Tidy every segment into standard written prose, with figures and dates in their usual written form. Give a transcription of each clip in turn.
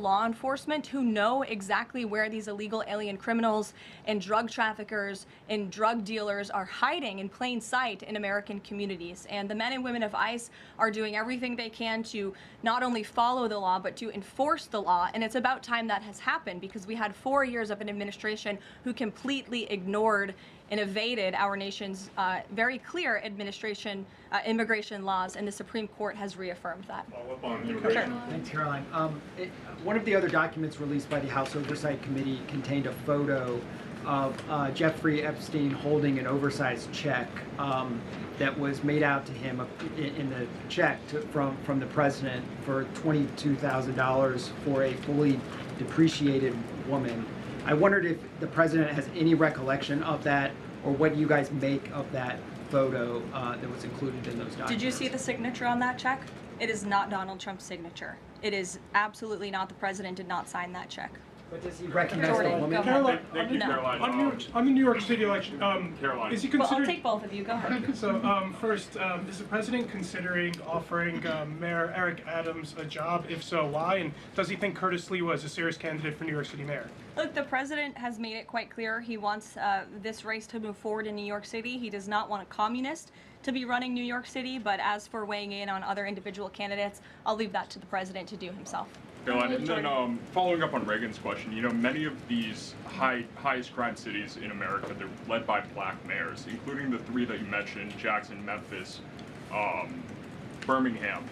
law enforcement who know exactly where these illegal alien criminals and drug traffickers and drug dealers are hiding in plain sight in American communities. And the men and women of ICE are doing everything they can to not only follow the law, but to enforce the law. And it's about time that has happened, because we had 4 years of an administration who completely ignored and evaded our nation's very clear immigration laws, and the Supreme Court has reaffirmed that. Sure. Thanks, Caroline. One of the other documents released by the House Oversight Committee contained a photo of Jeffrey Epstein holding an oversized check that was made out to him in the check from the president for $22,000 for a fully depreciated woman. I wondered if the president has any recollection of that, or what you guys make of that photo that was included in those documents. Did you see the signature on that check? It is not Donald Trump's signature. It is absolutely not. The president did not sign that check. But does he recognize Jordan, the woman? Caroline, Thank you, no. Caroline. On the New York City election, Caroline. is he Well, considering? I'll take both of you. Go ahead. So first, is the president considering offering Mayor Eric Adams a job? If so, why? And does he think Curtis Lee was a serious candidate for New York City mayor? Look, the president has made it quite clear he wants this race to move forward in New York City. He does not want a communist to be running New York City, but as for weighing in on other individual candidates, I'll leave that to the president to do himself. Caroline, and then following up on Reagan's question, you know, many of these highest crime cities in America, they're led by black mayors, including the 3 that you mentioned: Jackson, Memphis, Birmingham.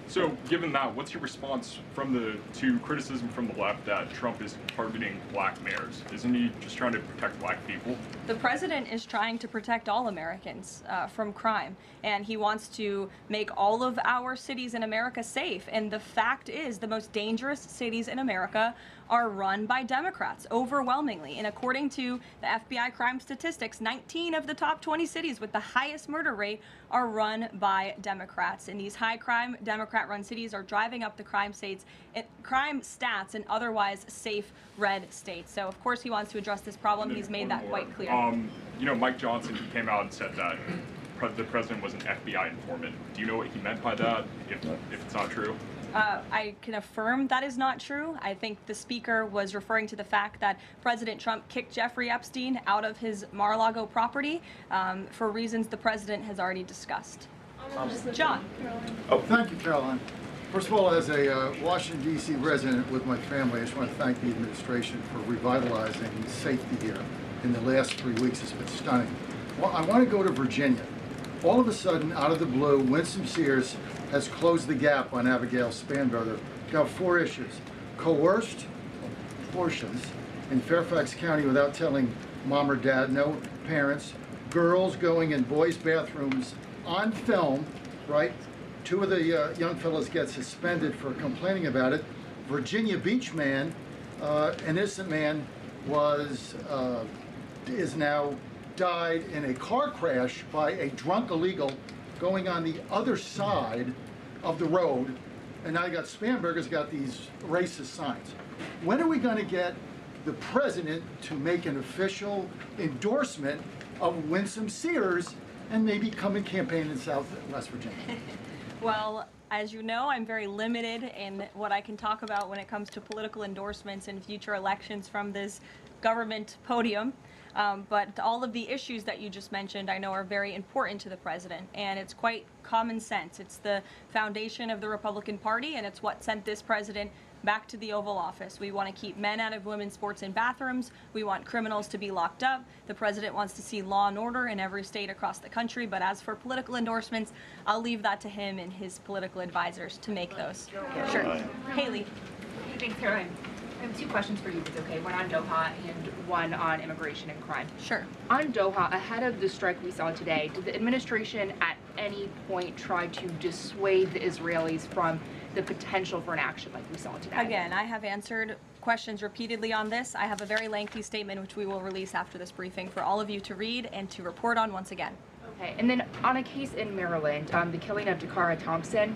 So given that, what's your response to criticism from the left that Trump is targeting black mayors? Isn't he just trying to protect black people? The president is trying to protect all Americans from crime, and he wants to make all of our cities in America safe. And the fact is, the most dangerous cities in America are run by Democrats, overwhelmingly. And according to the FBI crime statistics, 19 of the top 20 cities with the highest murder rate are run by Democrats. And these high crime Democrat-run cities are driving up the crime stats in otherwise safe red states. So of course he wants to address this problem. He's made that quite clear. You know, Mike Johnson, he came out and said that the president was an FBI informant. Do you know what he meant by that, if it's not true? I can affirm that is not true. I think the speaker was referring to the fact that President Trump kicked Jeffrey Epstein out of his Mar-a-Lago property for reasons the president has already discussed. John. Oh, thank you, Caroline. First of all, as a Washington, D.C. resident with my family, I just want to thank the administration for revitalizing safety here in the last 3 weeks. It's been stunning. Well, I want to go to Virginia. All of a sudden, out of the blue, Winsome Sears has closed the gap on Abigail Spanberger. Got 4 issues. Coerced abortions in Fairfax County without telling mom or dad, no parents. Girls going in boys' bathrooms on film, right? 2 of the young fellows get suspended for complaining about it. Virginia Beach man, an innocent man, is now died in a car crash by a drunk illegal going on the other side of the road. And now you got Spanberger's got these racist signs. When are we going to get the president to make an official endorsement of Winsome Sears and maybe come and campaign in Southwest Virginia? Well, as you know, I'm very limited in what I can talk about when it comes to political endorsements and future elections from this government podium. But all of the issues that you just mentioned I know are very important to the president, and it's quite common sense. It's the foundation of the Republican Party, and it's what sent this president back to the Oval Office. We want to keep men out of women's sports and bathrooms. We want criminals to be locked up. The president wants to see law and order in every state across the country. But as for political endorsements, I'll leave that to him and his political advisors to make those. Sure. Haley. Thanks, Caroline. I have 2 questions for you, if it's okay. One on Doha and one on immigration and crime. Sure. On Doha, ahead of the strike we saw today, did the administration at any point try to dissuade the Israelis from the potential for an action like we saw today? Again, I have answered questions repeatedly on this. I have a very lengthy statement which we will release after this briefing for all of you to read and to report on once again. Okay, and then on a case in Maryland, the killing of Dakara Thompson,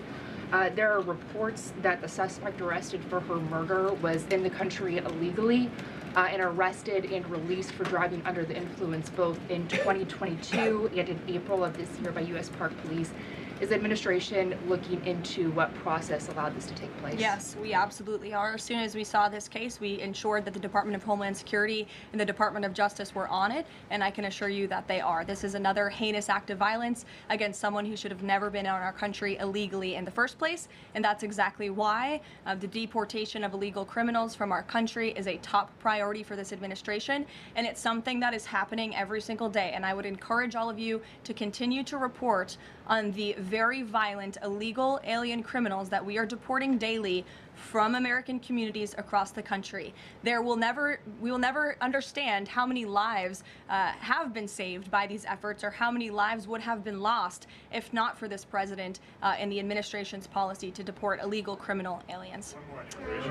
there are reports that the suspect arrested for her murder was in the country illegally and arrested and released for driving under the influence both in 2022 and in April of this year by U.S. Park Police. Is the administration looking into what process allowed this to take place? Yes, we absolutely are. As soon as we saw this case, we ensured that the Department of Homeland Security and the Department of Justice were on it, and I can assure you that they are. This is another heinous act of violence against someone who should have never been in our country illegally in the first place, and that's exactly why the deportation of illegal criminals from our country is a top priority for this administration, and it's something that is happening every single day. And I would encourage all of you to continue to report on the very violent illegal alien criminals that we are deporting daily from American communities across the country. We will never understand how many lives have been saved by these efforts, or how many lives would have been lost if not for this president and the administration's policy to deport illegal criminal aliens.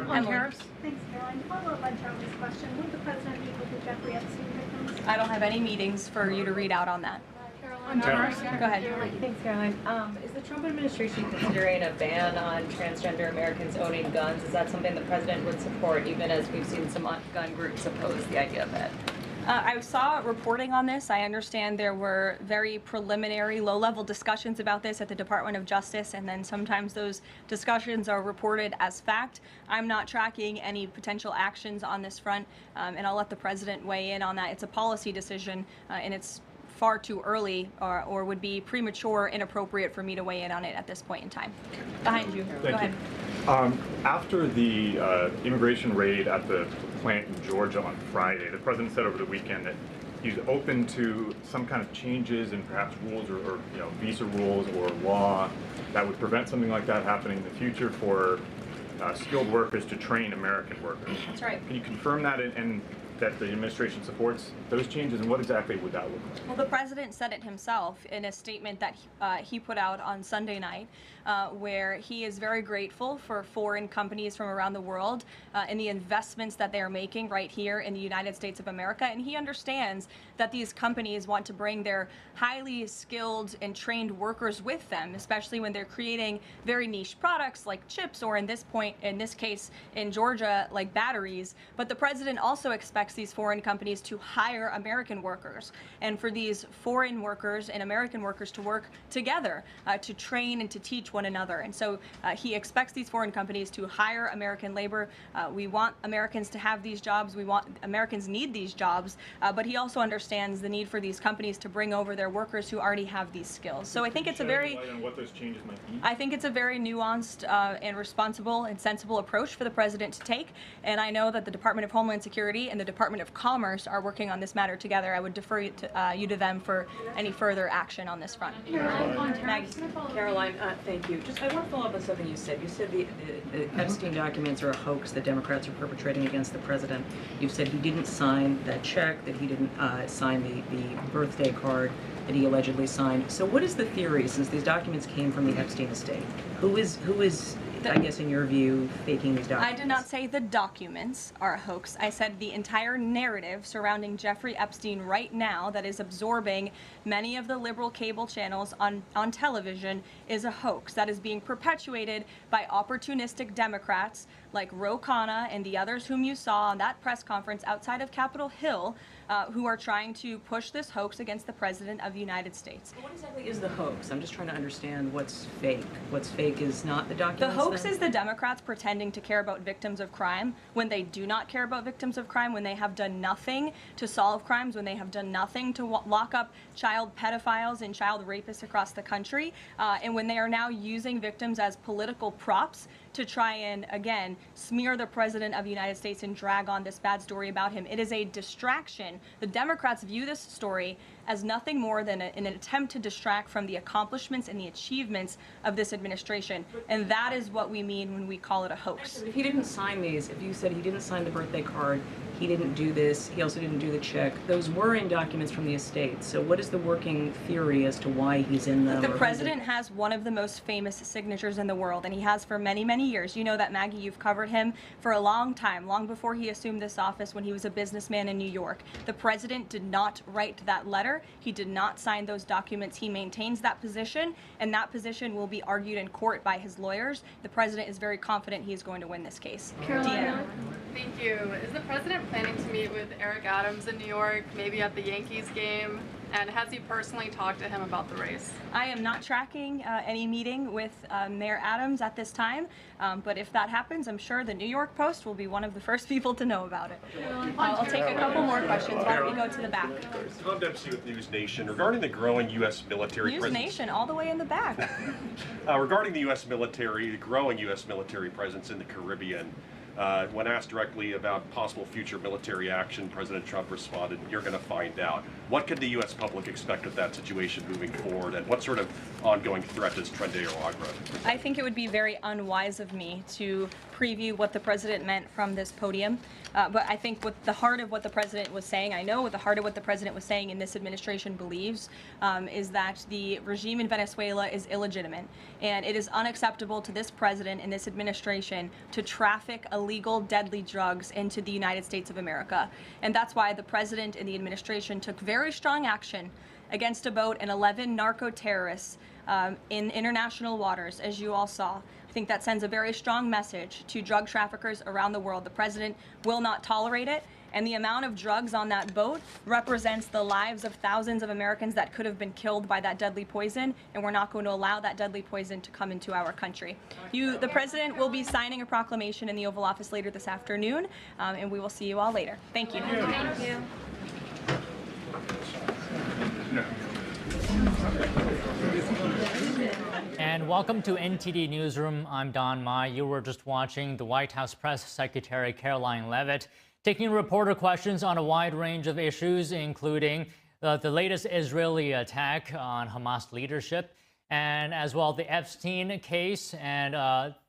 Emily. Thanks, Caroline. Follow up on Charlie's question. Would the president meet with the Jeffrey Epstein victims? I don't have any meetings for you to read out on that. Go ahead. Thanks, Caroline. Is the Trump administration considering a ban on transgender Americans owning guns? Is that something the president would support, even as we've seen some gun groups oppose the idea of it? I saw reporting on this. I understand there were very preliminary, low-level discussions about this at the Department of Justice, and then sometimes those discussions are reported as fact. I'm not tracking any potential actions on this front, and I'll let the president weigh in on that. It's a policy decision, and it's far too early or would be premature, inappropriate for me to weigh in on it at this point in time. Behind you. Go ahead. After the immigration raid at the plant in Georgia on Friday, the president said over the weekend that he's open to some kind of changes in perhaps rules or visa rules or law that would prevent something like that happening in the future for skilled workers to train American workers. That's right. Can you confirm that and that the administration supports those changes, and what exactly would that look like? Well, the president said it himself in a statement that he put out on Sunday night, where he is very grateful for foreign companies from around the world and the investments that they are making right here in the United States of America. And he understands that these companies want to bring their highly skilled and trained workers with them, especially when they're creating very niche products like chips, or in this case in Georgia, like batteries. But the president also expects these foreign companies to hire American workers, and for these foreign workers and American workers to work together to train and to teach one another. And so he expects these foreign companies to hire American labor. We want Americans to have these jobs. Americans need these jobs, but he also understands the need for these companies to bring over their workers who already have these skills. So I think it's a very, what those changes might be? I think it's a very nuanced and responsible and sensible approach for the president to take. And I know that the Department of Homeland Security and the Department of Commerce are working on this matter together. I would defer you to them for any further action on this front. Caroline, thank you. I want to follow up on something you said. You said the Epstein documents are a hoax that Democrats are perpetrating against the president. You've said he didn't sign that check, that he didn't sign the birthday card that he allegedly signed. So what is the theory, since these documents came from the Epstein estate? Who is I guess in your view, faking these documents? I did not say the documents are a hoax. I said the entire narrative surrounding Jeffrey Epstein right now that is absorbing many of the liberal cable channels on television is a hoax that is being perpetuated by opportunistic Democrats like Ro Khanna and the others whom you saw on that press conference outside of Capitol Hill, who are trying to push this hoax against the President of the United States. What exactly is the hoax? I'm just trying to understand what's fake. What's fake is not the documents. The hoax is the Democrats pretending to care about victims of crime when they do not care about victims of crime, when they have done nothing to solve crimes, when they have done nothing to lock up child pedophiles and child rapists across the country, and when they are now using victims as political props to try and, again, smear the President of the United States and drag on this bad story about him. It is a distraction. The Democrats view this story as nothing more than an attempt to distract from the accomplishments and the achievements of this administration. And that is what we mean when we call it a hoax. If he didn't sign these, if you said he didn't sign the birthday card, he didn't do this, he also didn't do the check, those were in documents from the estate. So what is the working theory as to why he's in them? The president has one of the most famous signatures in the world, and he has for many, many years. You know that, Maggie, you've covered him for a long time, long before he assumed this office when he was a businessman in New York. The president did not write that letter. He did not sign those documents. He maintains that position, and that position will be argued in court by his lawyers. The president is very confident he is going to win this case. Caroline, thank you. Is the president planning to meet with Eric Adams in New York, maybe at the Yankees game? And has he personally talked to him about the race? I am not tracking any meeting with Mayor Adams at this time, but if that happens, I'm sure the New York Post will be one of the first people to know about it. I'll take a couple more questions. Why don't we go to the back? Tom Dempsey with News Nation. Regarding the growing U.S. military News presence, Nation, all the way in the back. regarding the U.S. military, the growing U.S. military presence in the Caribbean, when asked directly about possible future military action, President Trump responded, "You're going to find out." What can the U.S. public expect of that situation moving forward, and what sort of ongoing threat does Trendy or Agra? I think it would be very unwise of me to preview what the president meant from this podium. But I think what the heart of what the president was saying, I know what the heart of what the president was saying in this administration believes, is that the regime in Venezuela is illegitimate. And it is unacceptable to this president and this administration to traffic illegal, deadly drugs into the United States of America. And that's why the president and the administration took very strong action against a boat and 11 narco-terrorists in international waters, as you all saw. I think that sends a very strong message to drug traffickers around the world. The president will not tolerate it, and the amount of drugs on that boat represents the lives of thousands of Americans that could have been killed by that deadly poison, and we're not going to allow that deadly poison to come into our country. The president will be signing a proclamation in the Oval Office later this afternoon, and we will see you all later. Thank you. Thank you. And welcome to NTD Newsroom. I'm Don Mai. You were just watching the White House Press Secretary Caroline Leavitt taking reporter questions on a wide range of issues, including the latest Israeli attack on Hamas leadership, and as well the Epstein case and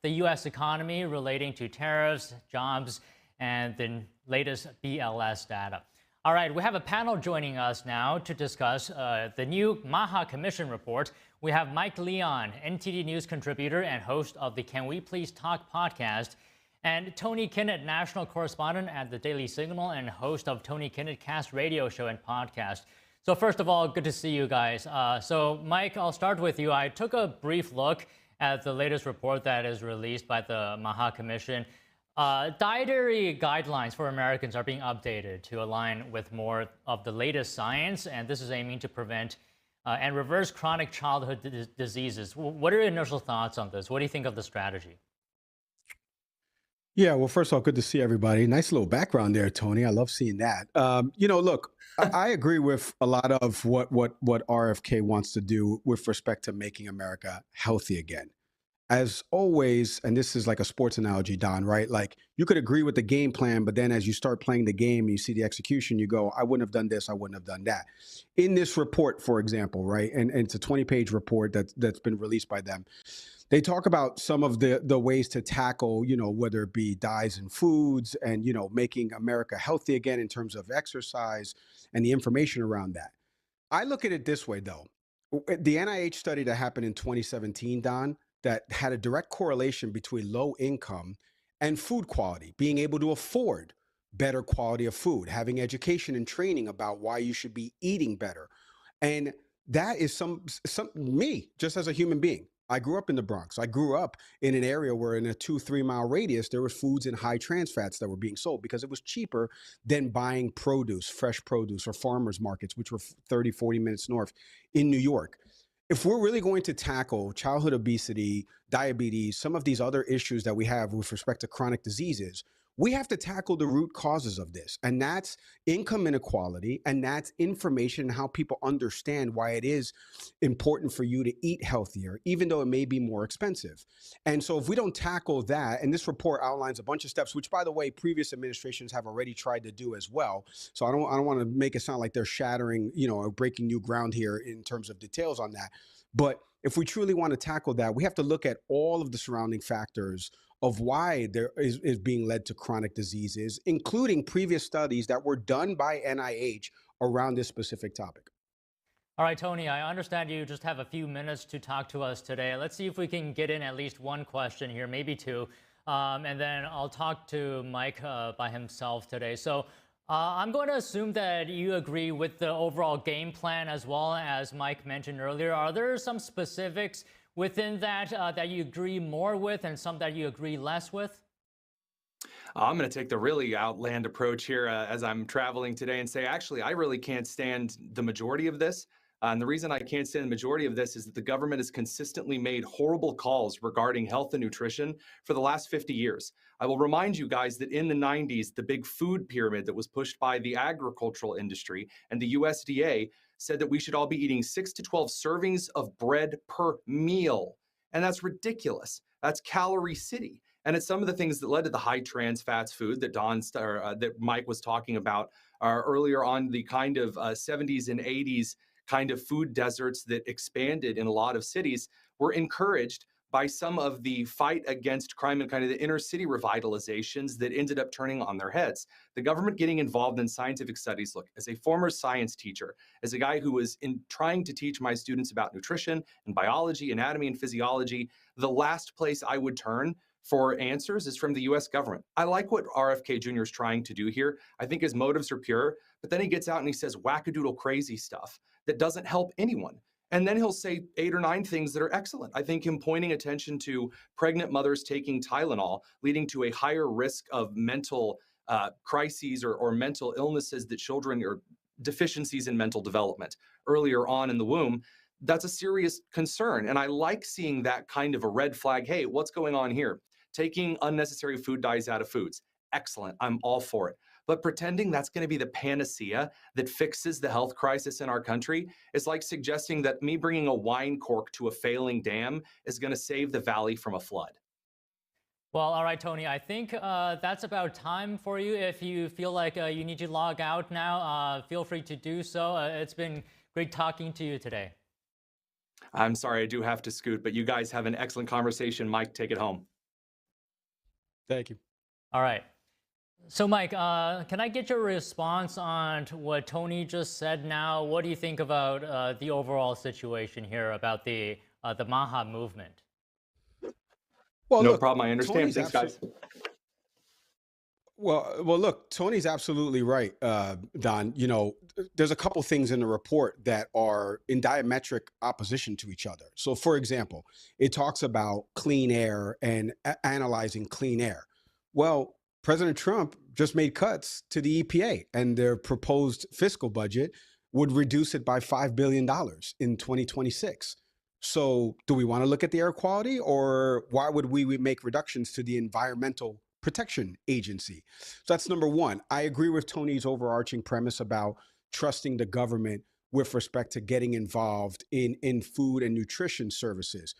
the U.S. economy relating to tariffs, jobs, and the latest BLS data. All right, we have a panel joining us now to discuss the new Maha Commission report. We have Mike Leon, NTD News contributor and host of the Can We Please Talk podcast, and Tony Kinnett, national correspondent at the Daily Signal and host of Tony Kinnett Cast radio show and podcast. So first of all, good to see you guys. So Mike, I'll start with you. I took a brief look at the latest report that is released by the Maha Commission. Dietary guidelines for Americans are being updated to align with more of the latest science, and this is aiming to prevent and reverse chronic childhood diseases. What are your initial thoughts on this? What do you think of the strategy? Yeah, well, first of all, good to see everybody. Nice little background there, Tony. I love seeing that. Look, I agree with a lot of what RFK wants to do with respect to making America healthy again. As always, and this is like a sports analogy, Don, right? Like you could agree with the game plan, but then as you start playing the game, you see the execution, you go, I wouldn't have done this, I wouldn't have done that. In this report, for example, right, and it's a 20-page report that's been released by them. They talk about some of the ways to tackle, whether it be dyes in foods and, making America healthy again in terms of exercise and the information around that. I look at it this way, though. The NIH study that happened in 2017, Don, that had a direct correlation between low income and food quality, being able to afford better quality of food, having education and training about why you should be eating better. And that is me, just as a human being. I grew up in the Bronx. I grew up in an area where in a 2-3 mile radius, there was foods in high trans fats that were being sold because it was cheaper than buying produce, fresh produce, or farmers markets, which were 30, 40 minutes north in New York. If we're really going to tackle childhood obesity, diabetes, some of these other issues that we have with respect to chronic diseases, we have to tackle the root causes of this. And that's income inequality, and that's information and how people understand why it is important for you to eat healthier, even though it may be more expensive. And so if we don't tackle that, and this report outlines a bunch of steps, which by the way, previous administrations have already tried to do as well. So I don't want to make it sound like they're shattering, or breaking new ground here in terms of details on that. But if we truly want to tackle that, we have to look at all of the surrounding factors of why there is being led to chronic diseases, including previous studies that were done by NIH around this specific topic. All right, Tony, I understand you just have a few minutes to talk to us today. Let's see if we can get in at least one question here, maybe two, and then I'll talk to Mike by himself today. So I'm going to assume that you agree with the overall game plan as well as Mike mentioned earlier. Are there some specifics within that that you agree more with and some that you agree less with? I'm going to take the really outland approach here as I'm traveling today and say, actually, I really can't stand the majority of this. And the reason I can't stand the majority of this is that the government has consistently made horrible calls regarding health and nutrition for the last 50 years. I will remind you guys that in the 90s, the big food pyramid that was pushed by the agricultural industry and the USDA said that we should all be eating 6 to 12 servings of bread per meal. And that's ridiculous. That's calorie city. And it's some of the things that led to the high trans fats food that that Mike was talking about earlier on, the kind of 70s and 80s kind of food deserts that expanded in a lot of cities were encouraged by some of the fight against crime and kind of the inner city revitalizations that ended up turning on their heads. The government getting involved in scientific studies. Look, as a former science teacher, as a guy who was trying to teach my students about nutrition and biology, anatomy and physiology, the last place I would turn for answers is from the US government. I like what RFK Jr. is trying to do here. I think his motives are pure, but then he gets out and he says wackadoodle crazy stuff that doesn't help anyone. And then he'll say 8 or 9 things that are excellent. I think him pointing attention to pregnant mothers taking Tylenol, leading to a higher risk of mental crises or mental illnesses that children, or deficiencies in mental development earlier on in the womb, that's a serious concern. And I like seeing that kind of a red flag. Hey, what's going on here? Taking unnecessary food dyes out of foods. Excellent. I'm all for it. But pretending that's going to be the panacea that fixes the health crisis in our country is like suggesting that me bringing a wine cork to a failing dam is going to save the valley from a flood. Well, all right, Tony, I think that's about time for you. If you feel like you need to log out now, feel free to do so. It's been great talking to you today. I'm sorry, I do have to scoot, but you guys have an excellent conversation. Mike, take it home. Thank you. All right. So, Mike, can I get your response on what Tony just said now? What do you think about the overall situation here about the Maha movement? Well, no look, problem. I understand. Thanks, guys. Well, look, Tony's absolutely right, Don. You know, there's a couple things in the report that are in diametric opposition to each other. So, for example, it talks about clean air and analyzing clean air. Well, President Trump just made cuts to the EPA, and their proposed fiscal budget would reduce it by $5 billion in 2026. So do we want to look at the air quality, or why would we make reductions to the Environmental Protection Agency? So that's number one. I agree with Tony's overarching premise about trusting the government with respect to getting involved in food and nutrition services.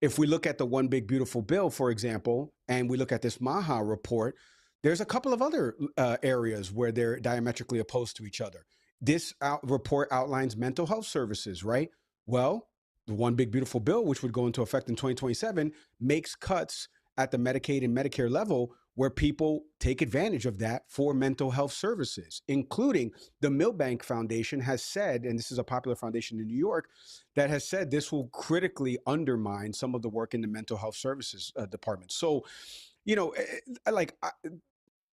If we look at the One Big Beautiful Bill, for example, and we look at this Maha report, there's a couple of other areas where they're diametrically opposed to each other. This report outlines mental health services, right? Well, the One Big Beautiful Bill, which would go into effect in 2027, makes cuts at the Medicaid and Medicare level where people take advantage of that for mental health services, including the Milbank Foundation has said, and this is a popular foundation in New York, that has said this will critically undermine some of the work in the mental health services department. So, you know,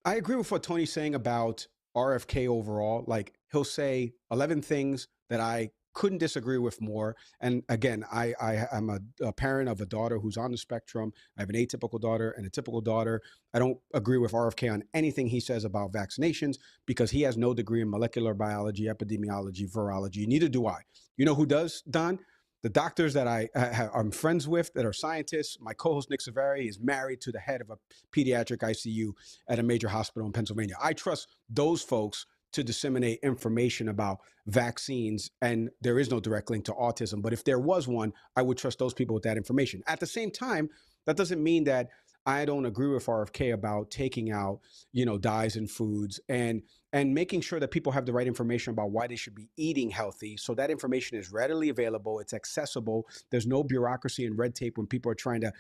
I agree with what Tony's saying about RFK overall. Like, he'll say 11 things that I couldn't disagree with more. And again, I'm a parent of a daughter who's on the spectrum. I have an atypical daughter and a typical daughter. I don't agree with RFK on anything he says about vaccinations because he has no degree in molecular biology, epidemiology, virology. Neither do I. You know who does, Don? The doctors that I'm friends with that are scientists. My co-host Nick Savary is married to the head of a pediatric ICU at a major hospital in Pennsylvania. I trust those folks to disseminate information about vaccines, and there is no direct link to autism. But if there was one, I would trust those people with that information. At the same time, that doesn't mean that I don't agree with RFK about taking out, you know, dyes in foods and making sure that people have the right information about why they should be eating healthy. So that information is readily available. It's accessible. There's no bureaucracy and red tape when people are trying to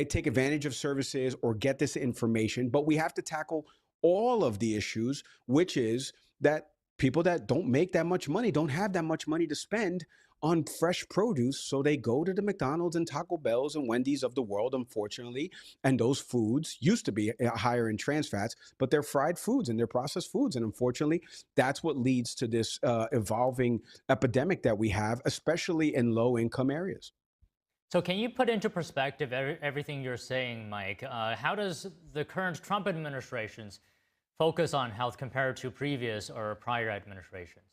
take advantage of services or get this information. But we have to tackle all of the issues, which is that people that don't make that much money don't have that much money to spend on fresh produce. So they go to the McDonald's and Taco Bells and Wendy's of the world, unfortunately. And those foods used to be higher in trans fats, but they're fried foods and they're processed foods. And unfortunately, that's what leads to this evolving epidemic that we have, especially in low income areas. So can you put into perspective everything you're saying, Mike? How does the current Trump administration's focus on health compared to previous or prior administrations?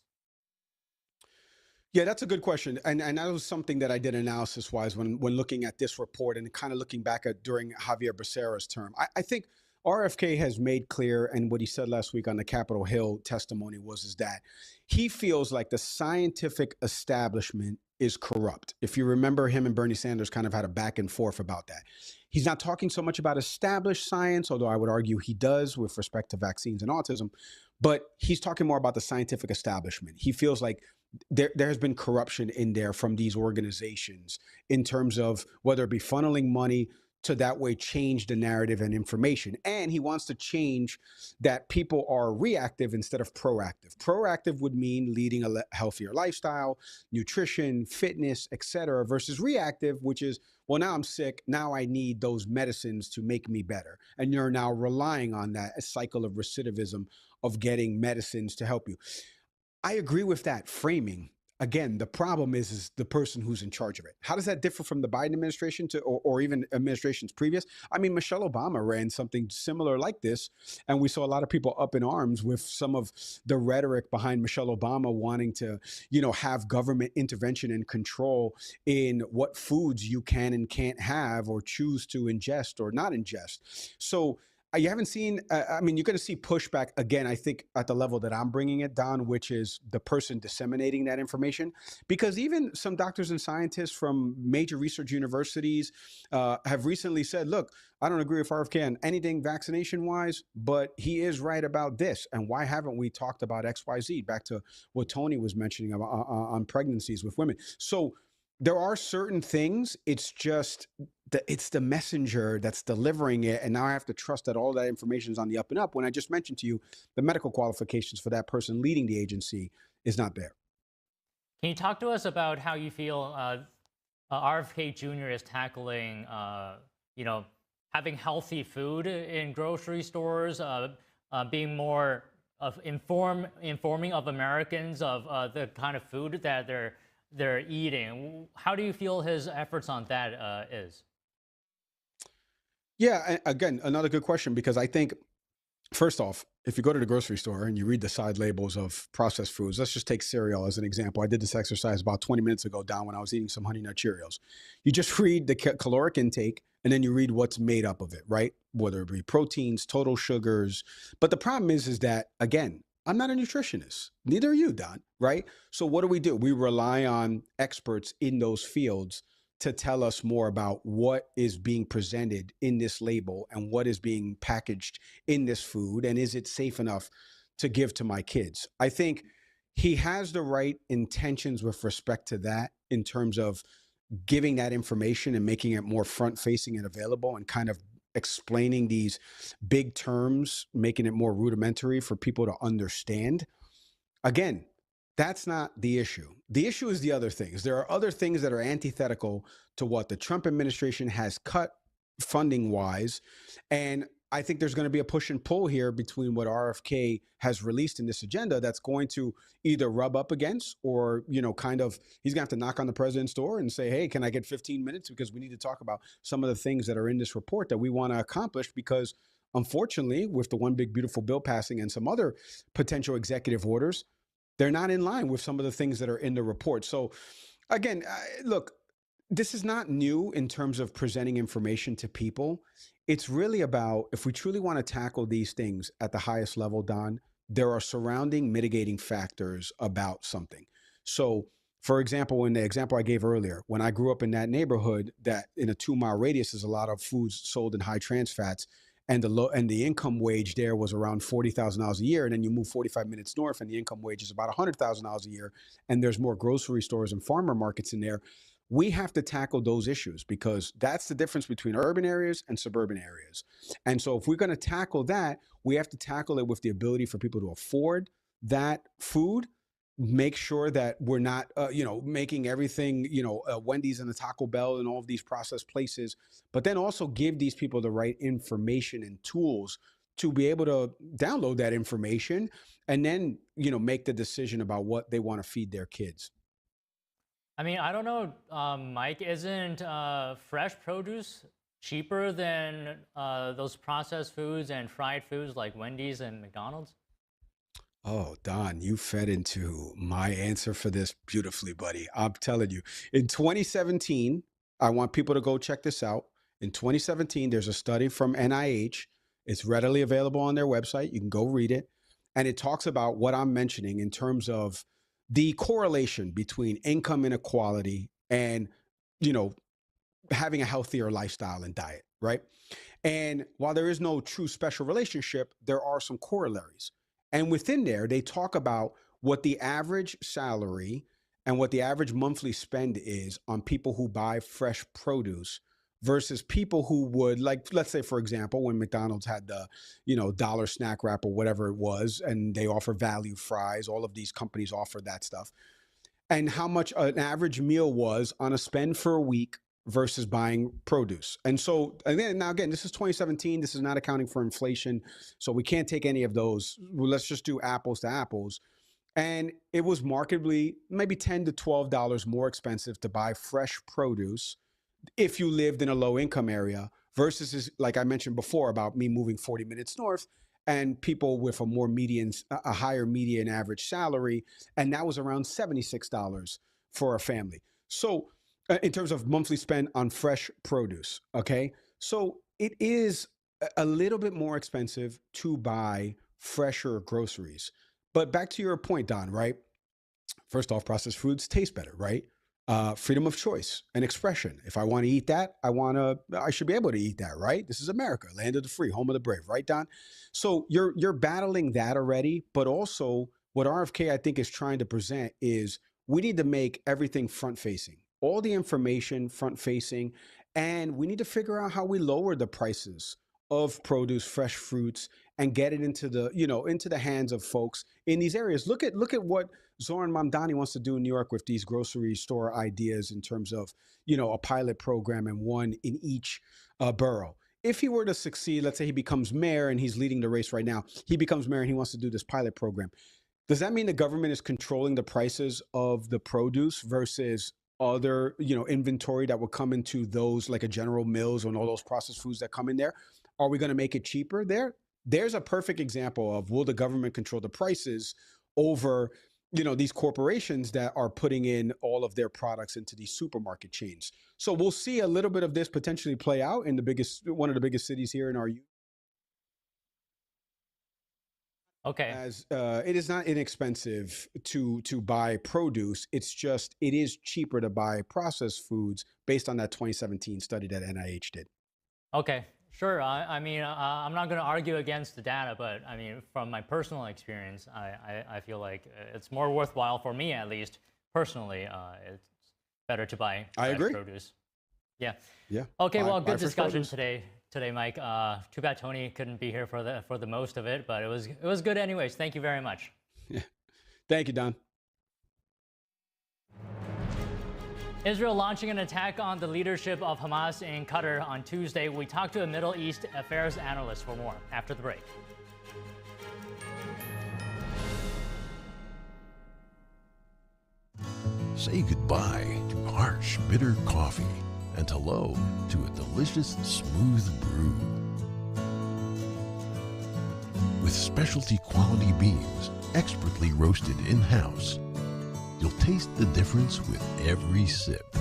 Yeah, that's a good question. And that was something that I did analysis-wise when looking at this report and kind of looking back at during Javier Becerra's term. I think RFK has made clear, and what he said last week on the Capitol Hill testimony is that he feels like the scientific establishment is corrupt. If you remember, him and Bernie Sanders kind of had a back and forth about that. He's not talking so much about established science, although I would argue he does with respect to vaccines and autism, but he's talking more about the scientific establishment. He feels like there has been corruption in there from these organizations in terms of whether it be funneling money to that way change the narrative and information. And he wants to change that people are reactive instead of proactive. Proactive would mean leading a healthier lifestyle, nutrition, fitness, etc., versus reactive, which is, well, now I'm sick, now I need those medicines to make me better. And you're now relying on that, a cycle of recidivism of getting medicines to help you. I agree with that framing. Again, the problem is the person who's in charge of it. How does that differ from the Biden administration or even administrations previous? I mean, Michelle Obama ran something similar like this, and we saw a lot of people up in arms with some of the rhetoric behind Michelle Obama wanting to, have government intervention and control in what foods you can and can't have or choose to ingest or not ingest. So you haven't seen, you're going to see pushback again, I think, at the level that I'm bringing it down, which is the person disseminating that information. Because even some doctors and scientists from major research universities have recently said, look, I don't agree with RFK on anything vaccination-wise, but he is right about this. And why haven't we talked about XYZ? Back to what Tony was mentioning about, on pregnancies with women. So there are certain things, it's just it's the messenger that's delivering it. And now I have to trust that all that information is on the up and up. When I just mentioned to you, the medical qualifications for that person leading the agency is not there. Can you talk to us about how you feel RFK Jr. is tackling, having healthy food in grocery stores, being more of informing of Americans of the kind of food that they're eating? How do you feel his efforts on that is? Yeah, again, another good question, because I think, first off, if you go to the grocery store and you read the side labels of processed foods, let's just take cereal as an example. I did this exercise about 20 minutes ago, Don, when I was eating some Honey Nut Cheerios. You just read the caloric intake and then you read what's made up of it, right? Whether it be proteins, total sugars. But the problem is that, again, I'm not a nutritionist. Neither are you, Don, right? So what do? We rely on experts in those fields to tell us more about what is being presented in this label and what is being packaged in this food, and is it safe enough to give to my kids? I think he has the right intentions with respect to that in terms of giving that information and making it more front-facing and available and kind of explaining these big terms, making it more rudimentary for people to understand. Again, that's not the issue. The issue is the other things. There are other things that are antithetical to what the Trump administration has cut funding-wise. And I think there's going to be a push and pull here between what RFK has released in this agenda that's going to either rub up against or, he's going to have to knock on the president's door and say, hey, can I get 15 minutes? Because we need to talk about some of the things that are in this report that we want to accomplish, because unfortunately, with the one big beautiful bill passing and some other potential executive orders, they're not in line with some of the things that are in the report. So again, look, this is not new in terms of presenting information to people. It's really about, if we truly want to tackle these things at the highest level, Don, there are surrounding mitigating factors about something. So for example, in the example I gave earlier, when I grew up in that neighborhood, that in a 2-mile radius is a lot of foods sold in high trans fats, and the income wage there was around $40,000 a year. And then you move 45 minutes north and the income wage is about $100,000 a year. And there's more grocery stores and farmer markets in there. We have to tackle those issues, because that's the difference between urban areas and suburban areas. And so if we're going to tackle that, we have to tackle it with the ability for people to afford that food, make sure that we're not, making everything, Wendy's and the Taco Bell and all of these processed places, but then also give these people the right information and tools to be able to download that information and then, make the decision about what they want to feed their kids. I mean, I don't know, Mike, isn't fresh produce cheaper than those processed foods and fried foods like Wendy's and McDonald's? Oh, Don, you fed into my answer for this beautifully, buddy. I'm telling you. In 2017, I want people to go check this out. In 2017, there's a study from NIH. It's readily available on their website. You can go read it. And it talks about what I'm mentioning in terms of the correlation between income inequality and, having a healthier lifestyle and diet, right? And while there is no true special relationship, there are some corollaries. And within there, they talk about what the average salary and what the average monthly spend is on people who buy fresh produce versus people who would, like, let's say, for example, when McDonald's had the, dollar snack wrap or whatever it was, and they offer value fries, all of these companies offer that stuff, and how much an average meal was on a spend for a week versus buying produce. And so, now again, this is 2017. This is not accounting for inflation. So we can't take any of those. Let's just do apples to apples. And it was markedly maybe $10 to $12 more expensive to buy fresh produce if you lived in a low income area versus, like I mentioned before, about me moving 40 minutes north and people with a higher median average salary. And that was around $76 for a family. So in terms of monthly spend on fresh produce, okay? So it is a little bit more expensive to buy fresher groceries. But back to your point, Don, right? First off, processed foods taste better, right? Freedom of choice and expression. If I want to eat that, I should be able to eat that, right? This is America, land of the free, home of the brave, right, Don? So you're battling that already, but also what RFK I think is trying to present is we need to make everything front-facing. All the information front-facing, and we need to figure out how we lower the prices of produce, fresh fruits, and get it into the hands of folks in these areas. Look at what Zoran Mamdani wants to do in New York with these grocery store ideas in terms of a pilot program and one in each borough. If he were to succeed, let's say he becomes mayor and he's leading the race right now. He becomes mayor and he wants to do this pilot program. Does that mean the government is controlling the prices of the produce versus other, inventory that will come into those, like a General Mills and all those processed foods that come in there? Are we going to make it cheaper there? There's a perfect example of, will the government control the prices over, these corporations that are putting in all of their products into these supermarket chains? So we'll see a little bit of this potentially play out in one of the biggest cities here in our union. Okay. As it is not inexpensive to buy produce. It's just, it is cheaper to buy processed foods based on that 2017 study that NIH did. Okay, sure. I mean, I'm not going to argue against the data, but I mean, from my personal experience, I feel like it's more worthwhile for me, at least personally. It's better to buy fresh produce. Yeah. Yeah. Okay. Well, good discussion today, Mike. Too bad Tony couldn't be here for the most of it, but it was good anyways. Thank you very much. Yeah. Thank you, Don. Israel launching an attack on the leadership of Hamas in Qatar on Tuesday. We talked to a Middle East affairs analyst for more after the break. Say goodbye to harsh, bitter coffee and hello to a delicious, smooth brew. With specialty quality beans, expertly roasted in-house, you'll taste the difference with every sip.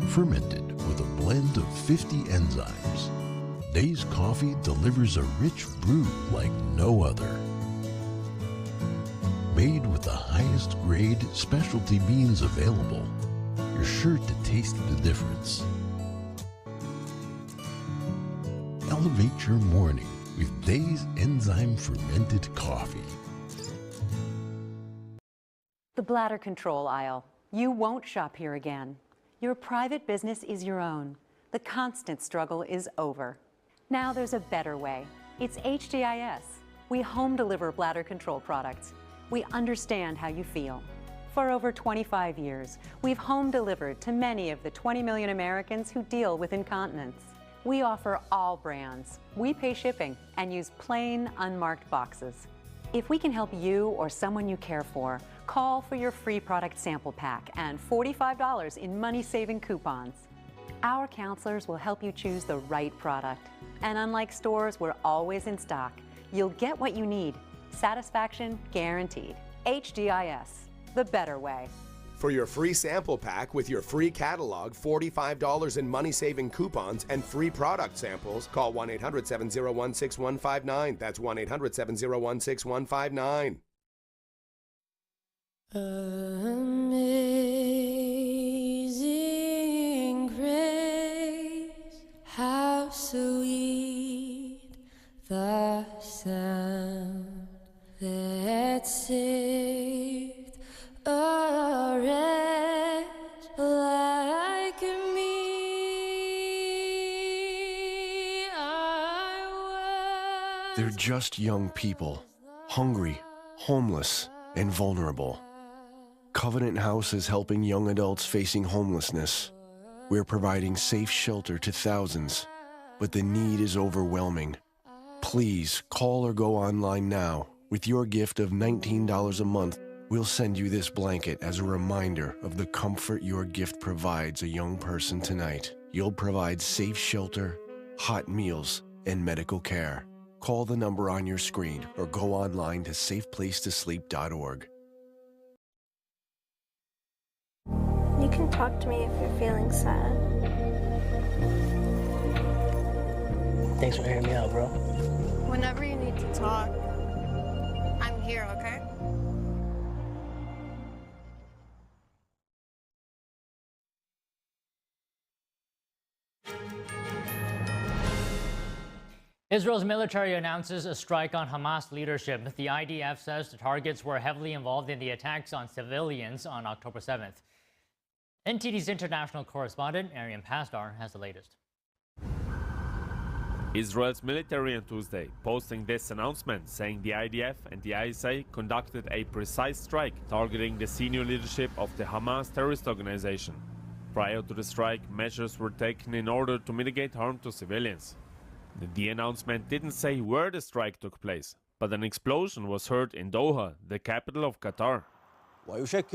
Fermented with a blend of 50 enzymes, Days Coffee delivers a rich brew like no other. Made with the highest grade specialty beans available, you're sure to taste the difference. Elevate your morning with Days Enzyme Fermented Coffee. The bladder control aisle. You won't shop here again. Your private business is your own. The constant struggle is over. Now there's a better way. It's HDIS. We home deliver bladder control products. We understand how you feel. For over 25 years, we've home delivered to many of the 20 million Americans who deal with incontinence. We offer all brands. We pay shipping and use plain, unmarked boxes. If we can help you or someone you care for, call for your free product sample pack and $45 in money-saving coupons. Our counselors will help you choose the right product. And unlike stores, we're always in stock. You'll get what you need. Satisfaction guaranteed. HDIS, the better way. For your free sample pack with your free catalog, $45 in money-saving coupons, and free product samples, call 1-800-701-6159. That's 1-800-701-6159. Amazing grace, how sweet the sound that saved a wretch like me. They're just young people, hungry, homeless, and vulnerable. Covenant House is helping young adults facing homelessness. We're providing safe shelter to thousands, but the need is overwhelming. Please call or go online now. With your gift of $19 a month, we'll send you this blanket as a reminder of the comfort your gift provides a young person tonight. You'll provide safe shelter, hot meals, and medical care. Call the number on your screen or go online to safeplacetosleep.org. You can talk to me if you're feeling sad. Thanks for hearing me out, bro. Whenever you need to talk, I'm here, okay? Israel's military announces a strike on Hamas leadership. The IDF says the targets were heavily involved in the attacks on civilians on October 7th. NTD's international correspondent, Arian Pasdar, has the latest. Israel's military on Tuesday posting this announcement saying the IDF and the ISA conducted a precise strike targeting the senior leadership of the Hamas terrorist organization. Prior to the strike, measures were taken in order to mitigate harm to civilians. The announcement didn't say where the strike took place, but an explosion was heard in Doha, the capital of Qatar. The state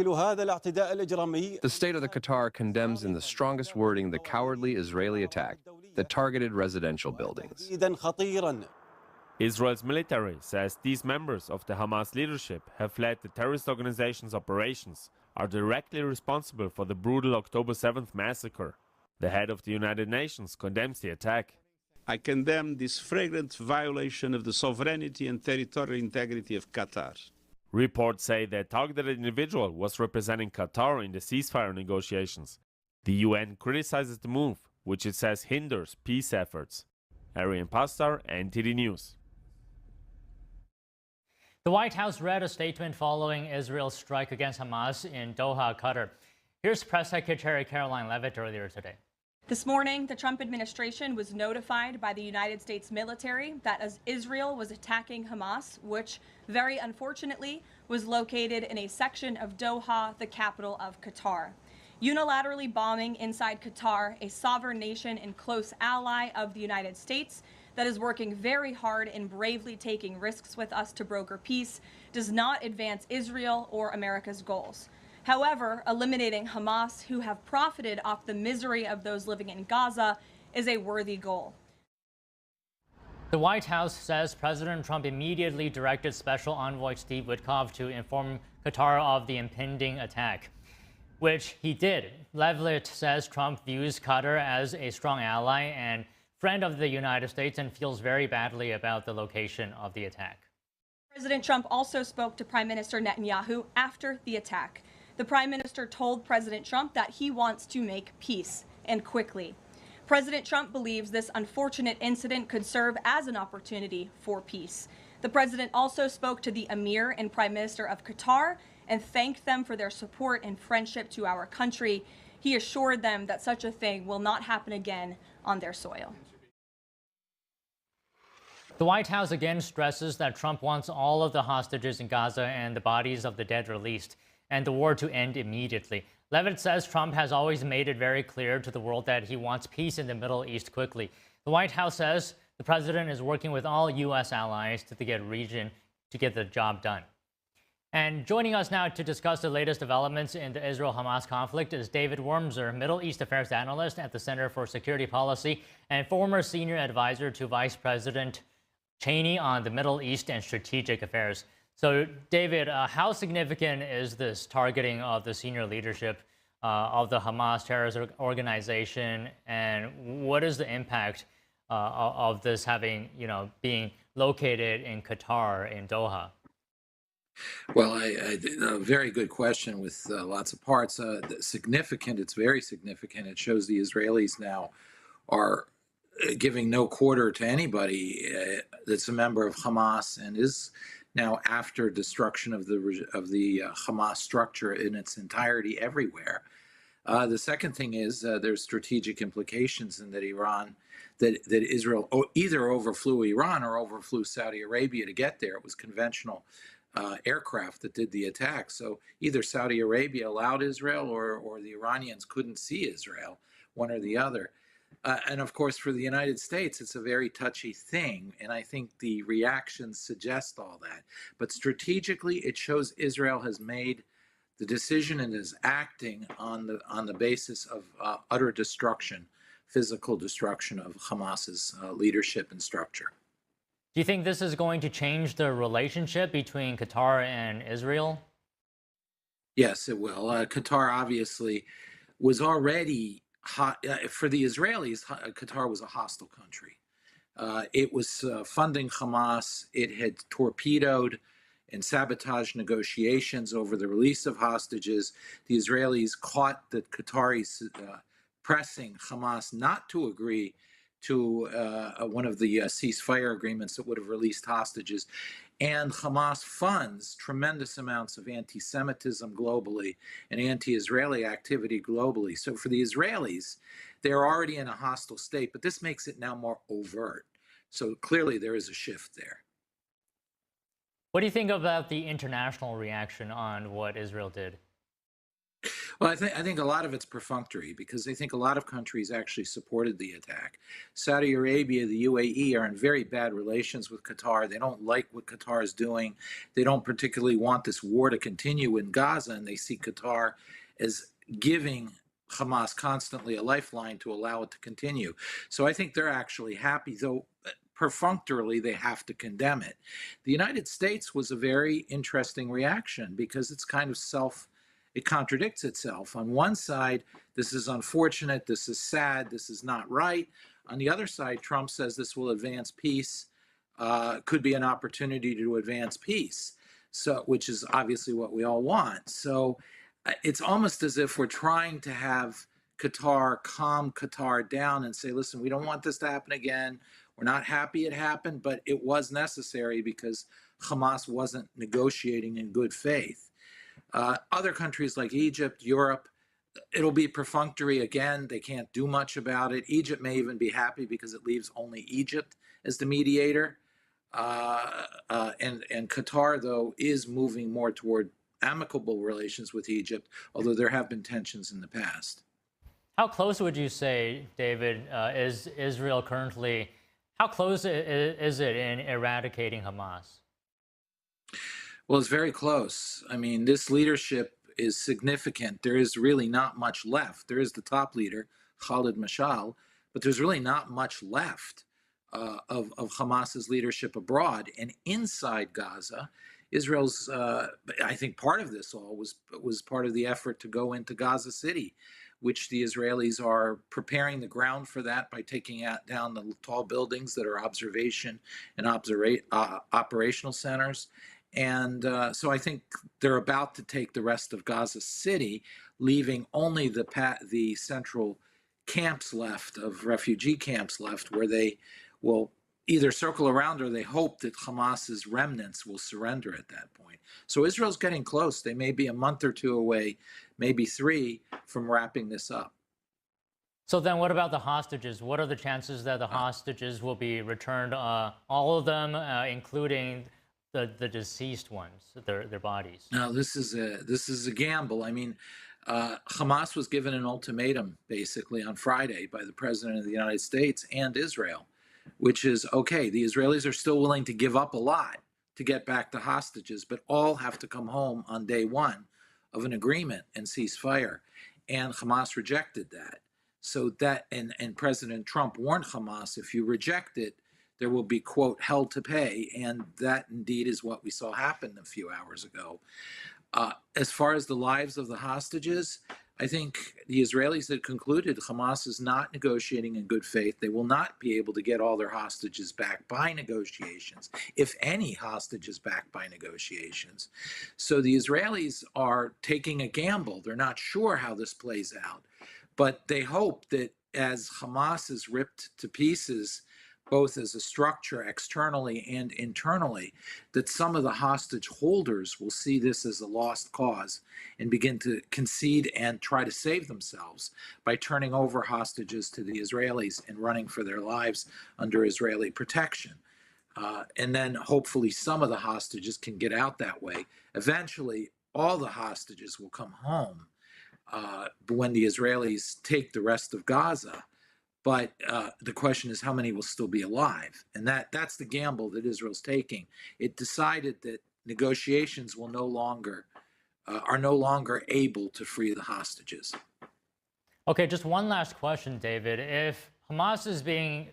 of the Qatar condemns in the strongest wording the cowardly Israeli attack that targeted residential buildings. Israel's military says these members of the Hamas leadership have led the terrorist organization's operations, are directly responsible for the brutal October 7th massacre. The head of the United Nations condemns the attack. I condemn this flagrant violation of the sovereignty and territorial integrity of Qatar. Reports say the targeted individual was representing Qatar in the ceasefire negotiations. The UN criticizes the move, which it says hinders peace efforts. Arian Pasdar, NTD News. The White House read a statement following Israel's strike against Hamas in Doha, Qatar. Here's Press Secretary Caroline Leavitt earlier today. This morning, the Trump administration was notified by the United States military that as Israel was attacking Hamas, which very unfortunately was located in a section of Doha, the capital of Qatar. Unilaterally bombing inside Qatar, a sovereign nation and close ally of the United States that is working very hard and bravely taking risks with us to broker peace, does not advance Israel or America's goals. However, eliminating Hamas, who have profited off the misery of those living in Gaza, is a worthy goal. The White House says President Trump immediately directed Special Envoy Steve Witkoff to inform Qatar of the impending attack, which he did. Leavitt says Trump views Qatar as a strong ally and friend of the United States and feels very badly about the location of the attack. President Trump also spoke to Prime Minister Netanyahu after the attack. The Prime Minister told President Trump that he wants to make peace, and quickly. President Trump believes this unfortunate incident could serve as an opportunity for peace. The President also spoke to the Emir and Prime Minister of Qatar and thanked them for their support and friendship to our country. He assured them that such a thing will not happen again on their soil. The White House again stresses that Trump wants all of the hostages in Gaza and the bodies of the dead released, and the war to end immediately. Leavitt says Trump has always made it very clear to the world that he wants peace in the Middle East quickly. The White House says the president is working with all U.S. allies to get the region to get the job done. And joining us now to discuss the latest developments in the Israel-Hamas conflict is David Wormser, Middle East Affairs Analyst at the Center for Security Policy and former Senior Advisor to Vice President Cheney on the Middle East and Strategic Affairs. So, David, how significant is this targeting of the senior leadership of the Hamas terrorist organization, and what is the impact of this having, being located in Qatar, in Doha? Well, a very good question with lots of parts. Significant, it's very significant. It shows the Israelis now are giving no quarter to anybody that's a member of Hamas and is now after destruction of the Hamas structure in its entirety everywhere. The second thing is there's strategic implications in that that Israel either overflew Iran or overflew Saudi Arabia to get there. It was conventional aircraft that did the attack. So either Saudi Arabia allowed Israel or the Iranians couldn't see Israel, one or the other. And of course, for the United States, it's a very touchy thing. And I think the reactions suggest all that. But strategically, it shows Israel has made the decision and is acting on the basis of utter destruction, physical destruction of Hamas's leadership and structure. Do you think this is going to change the relationship between Qatar and Israel? Yes, it will. Qatar obviously was already for the Israelis. Qatar was a hostile country. It was funding Hamas. It had torpedoed and sabotaged negotiations over the release of hostages. The Israelis caught the Qataris pressing Hamas not to agree to one of the ceasefire agreements that would have released hostages. And Hamas funds tremendous amounts of anti-Semitism globally and anti-Israeli activity globally. So for the Israelis, they're already in a hostile state, but this makes it now more overt. So clearly there is a shift there. What do you think about the international reaction on what Israel did? Well, I think a lot of it's perfunctory because I think a lot of countries actually supported the attack. Saudi Arabia, the UAE are in very bad relations with Qatar. They don't like what Qatar is doing. They don't particularly want this war to continue in Gaza, and they see Qatar as giving Hamas constantly a lifeline to allow it to continue. So I think they're actually happy, though perfunctorily they have to condemn it. The United States was a very interesting reaction because it's kind of it contradicts itself. On one side, this is unfortunate, this is sad, this is not right. On the other side, Trump says this will advance peace, could be an opportunity to advance peace, which is obviously what we all want. So it's almost as if we're trying to have Qatar calm Qatar down and say, listen, we don't want this to happen again. We're not happy it happened, but it was necessary because Hamas wasn't negotiating in good faith. Other countries like Egypt, Europe, it'll be perfunctory again. They can't do much about it. Egypt may even be happy because it leaves only Egypt as the mediator. And Qatar, though, is moving more toward amicable relations with Egypt, although there have been tensions in the past. How close would you say, David, is Israel currently, how close is it in eradicating Hamas? Well, it's very close. I mean, this leadership is significant. There is really not much left. There is the top leader, Khalid Mashal, but there's really not much left of Hamas's leadership abroad. And inside Gaza, Israel's, I think part of this all was part of the effort to go into Gaza City, which the Israelis are preparing the ground for that by taking down the tall buildings that are observation and operational centers. And so I think they're about to take the rest of Gaza City, leaving only the central camps left, of refugee camps left, where they will either circle around or they hope that Hamas's remnants will surrender at that point. So Israel's getting close. They may be a month or two away, maybe 3, from wrapping this up. So then what about the hostages? What are the chances that the hostages will be returned, all of them, including the deceased ones, their bodies? Now, this is a gamble. I mean, Hamas was given an ultimatum, basically, on Friday by the President of the United States and Israel, which is, okay, the Israelis are still willing to give up a lot. to get back the hostages, but all have to come home on day one of an agreement and ceasefire. And Hamas rejected that. So that, and President Trump warned Hamas, if you reject it, there will be, quote, hell to pay. And that indeed is what we saw happen a few hours ago. As far as the lives of the hostages, I think the Israelis had concluded Hamas is not negotiating in good faith. They will not be able to get all their hostages back by negotiations, if any hostages back by negotiations. So the Israelis are taking a gamble. They're not sure how this plays out, but they hope that as Hamas is ripped to pieces, both as a structure externally and internally, that some of the hostage holders will see this as a lost cause and begin to concede and try to save themselves by turning over hostages to the Israelis and running for their lives under Israeli protection. And then hopefully some of the hostages can get out that way. Eventually, all the hostages will come home when the Israelis take the rest of Gaza. But the question is how many will still be alive? And that's the gamble that Israel's taking. It decided that negotiations will are no longer able to free the hostages. Okay, just one last question, David. If Hamas is being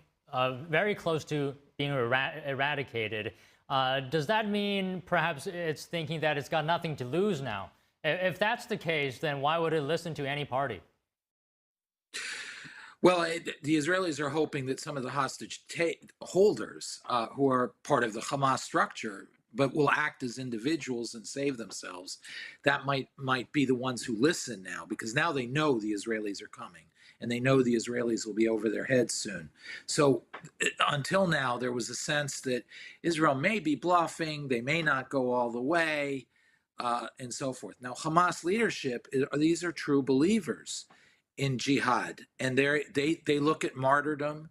very close to being eradicated, does that mean perhaps it's thinking that it's got nothing to lose now? If that's the case, then why would it listen to any party? Well, the Israelis are hoping that some of the hostage holders who are part of the Hamas structure, but will act as individuals and save themselves, that might be the ones who listen now, because now they know the Israelis are coming, and they know the Israelis will be over their heads soon. So until now, there was a sense that Israel may be bluffing, they may not go all the way, and so forth. Now, Hamas leadership, these are true believers in jihad, and they look at martyrdom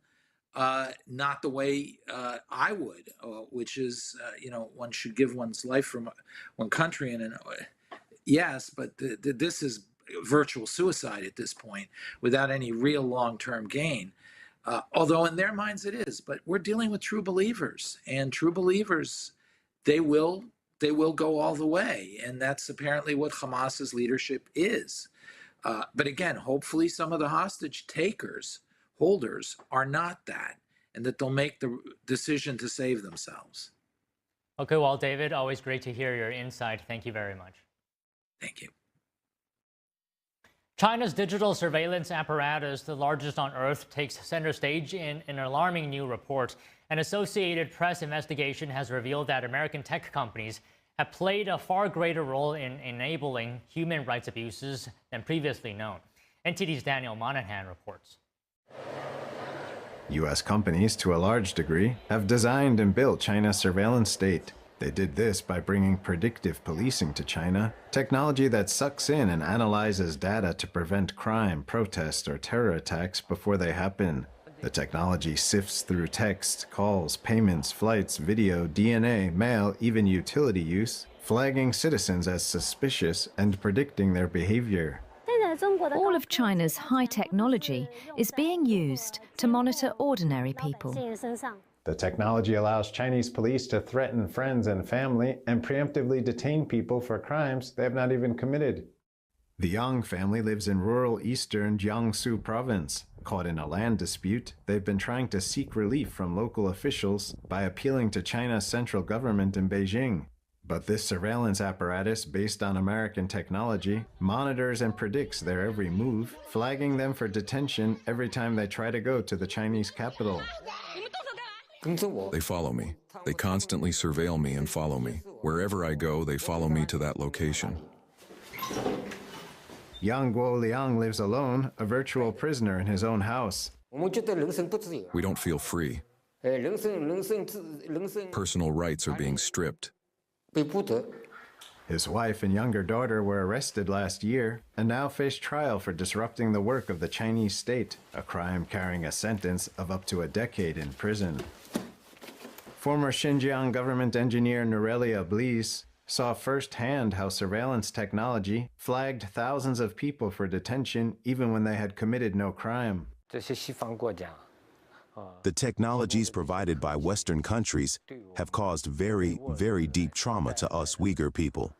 not the way I would, which is one should give one's life for one country, and yes, but this is virtual suicide at this point without any real long-term gain. Although in their minds it is, but we're dealing with true believers, and true believers, they will go all the way, and that's apparently what Hamas's leadership is. But again, hopefully some of the hostage holders are not that, and that they'll make the decision to save themselves. Okay, well, David, always great to hear your insight. Thank you very much. Thank you. China's digital surveillance apparatus, the largest on Earth, takes center stage in an alarming new report. An Associated Press investigation has revealed that American tech companies have played a far greater role in enabling human rights abuses than previously known. NTD's Daniel Monahan reports. U.S. companies, to a large degree, have designed and built China's surveillance state. They did this by bringing predictive policing to China, technology that sucks in and analyzes data to prevent crime, protests, or terror attacks before they happen. The technology sifts through text, calls, payments, flights, video, DNA, mail, even utility use, flagging citizens as suspicious and predicting their behavior. All of China's high technology is being used to monitor ordinary people. The technology allows Chinese police to threaten friends and family and preemptively detain people for crimes they have not even committed. The Yang family lives in rural eastern Jiangsu province. Caught in a land dispute, they've been trying to seek relief from local officials by appealing to China's central government in Beijing. But this surveillance apparatus, based on American technology, monitors and predicts their every move, flagging them for detention every time they try to go to the Chinese capital. They follow me. They constantly surveil me and follow me. Wherever I go, they follow me to that location. Yang Guoliang lives alone, a virtual prisoner in his own house. We don't feel free. Personal rights are being stripped. His wife and younger daughter were arrested last year and now face trial for disrupting the work of the Chinese state, a crime carrying a sentence of up to a decade in prison. Former Xinjiang government engineer Norelia Blees saw firsthand how surveillance technology flagged thousands of people for detention even when they had committed no crime. The technologies provided by Western countries have caused very, very deep trauma to us Uyghur people.